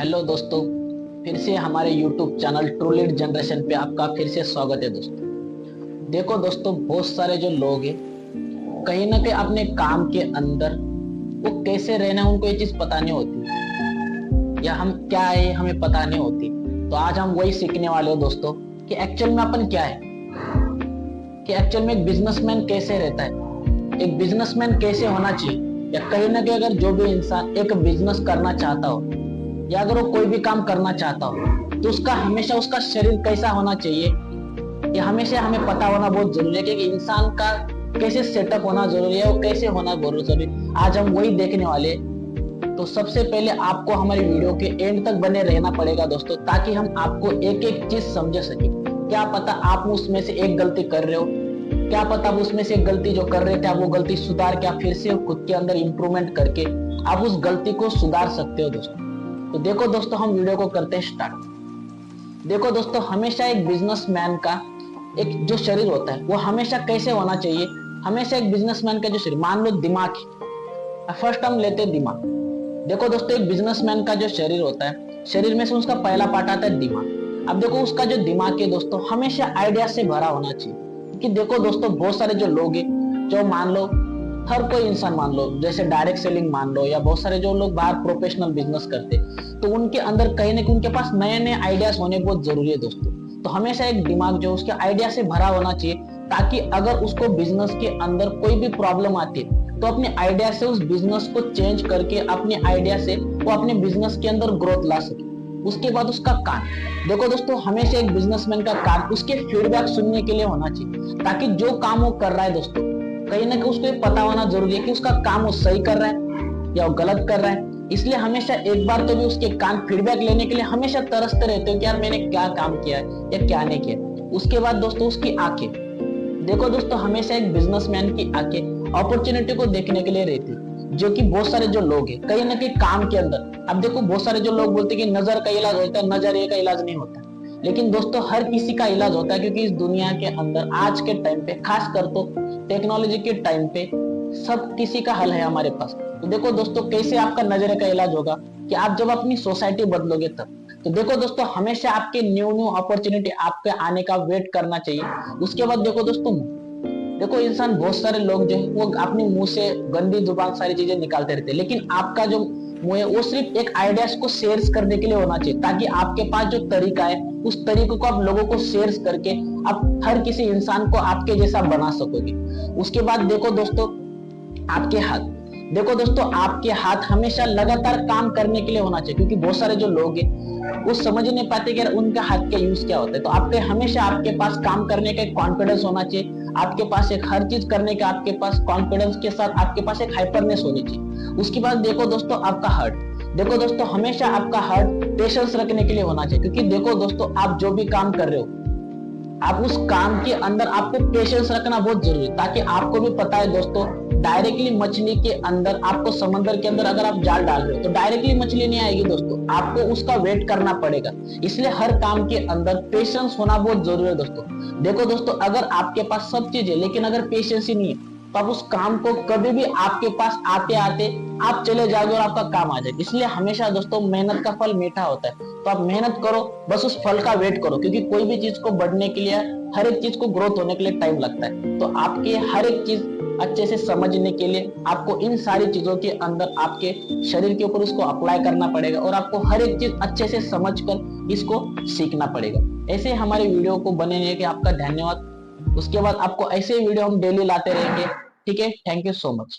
Hello दोस्तों, फिर से हमारे YouTube channel true lead generation पे आपका फिर से स्वागत है दोस्तों। देखो दोस्तों, बहुत सारे जो लोग हैं कहीं ना कहीं अपने काम के अंदर वो कैसे रहना उनको ये चीज पता नहीं होती, या हम क्या है हमें पता नहीं होती। तो आज हम वही सीखने वाले हो दोस्तों कि एक्चुअल में अपन क्या है, कि एक्चुअल में एक बिजनेसमैन कैसे रहता है, एक बिजनेसमैन कैसे होना चाहिए, या कहीं ना कहीं अगर जो भी इंसान एक बिजनेस करना चाहता हो या अगर वो कोई भी काम करना चाहता हो तो उसका हमेशा उसका शरीर कैसा होना चाहिए, ये हमेशा हमें पता होना बहुत जरूरी है कि इंसान का कैसे सेटअप होना जरूरी है, वो कैसे होना बहुत जरूरी है। आज हम वही देखने वाले। तो सबसे पहले आपको हमारी वीडियो के एंड तक बने रहना पड़ेगा दोस्तों, ताकि हम आपको एक एक चीज समझ सके। क्या पता आप उसमें से एक गलती कर रहे हो, क्या पता आप उसमें से एक गलती जो कर रहे थे आप वो गलती सुधार के आप फिर से खुद के अंदर इंप्रूवमेंट करके आप उस गलती को सुधार सकते हो दोस्तों। तो देखो दोस्तों, हम वीडियो को करते हैं स्टार्ट। देखो दोस्तों, हमेशा एक बिजनेसमैन का एक जो शरीर होता है वो हमेशा कैसे होना चाहिए। हमेशा एक बिजनेसमैन का जो शरीर, मान लो दिमाग है, फर्स्ट हम लेते हैं दिमाग। देखो दोस्तों, एक बिजनेसमैन का जो शरीर होता है, शरीर में से उसका पहला पार्ट आता है दिमाग। अब देखो उसका जो दिमाग है दोस्तों हमेशा आइडिया से भरा होना चाहिए। कि देखो दोस्तों, बहुत सारे जो लोग हैं, जो मान लो हर कोई इंसान मान लो, जैसे डायरेक्ट सेलिंग मान लो, या बहुत सारे जो लोग बाहर प्रोफेशनल बिजनेस करते, तो उनके अंदर कहीं ना कहीं उनके पास नए नए आइडियाज होने बहुत जरूरी है दोस्तों। तो हमेशा एक दिमाग जो उसके आइडिया से भरा होना चाहिए, ताकि अगर उसको बिजनेस के अंदर कोई भी प्रॉब्लम आती है तो अपने आइडिया से उस बिजनेस को चेंज करके अपने आइडिया से वो अपने बिजनेस के अंदर ग्रोथ ला सके। उसके बाद उसका कान, देखो दोस्तों, हमेशा एक बिजनेसमैन का कान उसके फीडबैक सुनने के लिए होना चाहिए, ताकि जो काम वो कर रहा है दोस्तों कहीं ना कहीं उसको ये पता होना जरूरी है कि उसका काम वो सही कर रहा है या वो गलत कर रहा है। इसलिए हमेशा एक बार तो भी उसके कान फीडबैक लेने के लिए हमेशा तरसते रहते हो कि यार मैंने क्या काम किया है या क्या नहीं किया। उसके बाद दोस्तों उसकी आंखें, देखो दोस्तों, हमेशा एक बिजनेसमैन की आंखें अपॉर्चुनिटी को देखने के लिए रहती है, जो कि बहुत सारे जो लोग हैं कहीं ना कहीं काम के अंदर। अब देखो बहुत सारे जो लोग बोलते हैं कि नजर का इलाज होता है, नजरिए का इलाज नहीं होता। लेकिन दोस्तों हर किसी का इलाज होता है, क्योंकि इस दुनिया के अंदर आज के टाइम पे, खास कर तो टेक्नोलॉजी के टाइम पे, सब किसी का हल है हमारे पास। तो देखो दोस्तों, कैसे आपका नजरिए का इलाज होगा कि आप जब अपनी सोसाइटी बदलोगे तब। तो देखो दोस्तों, हमेशा आपके न्यू न्यू अपॉर्चुनिटी आपके आने का वेट करना चाहिए। उसके बाद देखो दोस्तों, देखो इंसान, बहुत सारे लोग जो है वो अपने मुंह से गंदी जुबान सारी चीजें निकालते रहते हैं, लेकिन आपका जो मुंह है वो सिर्फ एक आइडियाज को शेयर करने के लिए होना चाहिए, ताकि आपके पास जो तरीका है उस तरीके को आप लोगों को शेयर करके आप हर किसी इंसान को आपके जैसा बना सकोगे। उसके बाद देखो दोस्तों, आपके हाथ, देखो दोस्तों, आपके हाथ हमेशा लगातार काम करने के लिए होना चाहिए, क्योंकि बहुत सारे जो लोग हैं वो समझ नहीं पाते कि उनका हाथ का यूज क्या होता है। तो आपके हमेशा आपके पास काम करने का एक कॉन्फिडेंस होना चाहिए, आपके पास एक हर चीज करने का आपके पास कॉन्फिडेंस के साथ आपके पास एक हाइपरनेस होनी चाहिए। उसके बाद देखो दोस्तों, आपका हार्ट, देखो दोस्तों, हमेशा आपका हार्ट पेशेंस रखने के लिए होना चाहिए, क्योंकि देखो दोस्तों, आप जो भी काम कर रहे हो आप उस काम के अंदर आपको पेशेंस रखना बहुत जरूरी है, ताकि आपको भी पता है दोस्तों, डायरेक्टली मछली के अंदर, आपको समंदर के अंदर अगर आप जाल डाल रहे हो तो डायरेक्टली मछली नहीं आएगी दोस्तों, आपको उसका वेट करना पड़ेगा। इसलिए हर काम के अंदर पेशेंस होना बहुत जरूरी है दोस्तों। देखो दोस्तों, अगर आपके पास सब चीज है लेकिन अगर पेशेंस ही नहीं है तो आप उस काम को कभी भी आपके पास आते आते आप चले जाओगे और आपका काम आ जाएगा। इसलिए हमेशा दोस्तों मेहनत का फल मीठा होता है, तो आप मेहनत करो, बस उस फल का वेट करो, क्योंकि कोई भी चीज को बढ़ने के लिए, हर एक चीज को ग्रोथ होने के लिए टाइम लगता है। तो आपके हर एक चीज अच्छे से समझने के लिए आपको इन सारी चीजों के अंदर आपके शरीर के ऊपर उसको अप्लाई करना पड़ेगा, और आपको हर एक चीज अच्छे से समझकर इसको सीखना पड़ेगा। ऐसे हमारे वीडियो को बने के आपका धन्यवाद। उसके बाद आपको ऐसे वीडियो हम डेली लाते रहेंगे। ठीक है, थैंक यू सो मच।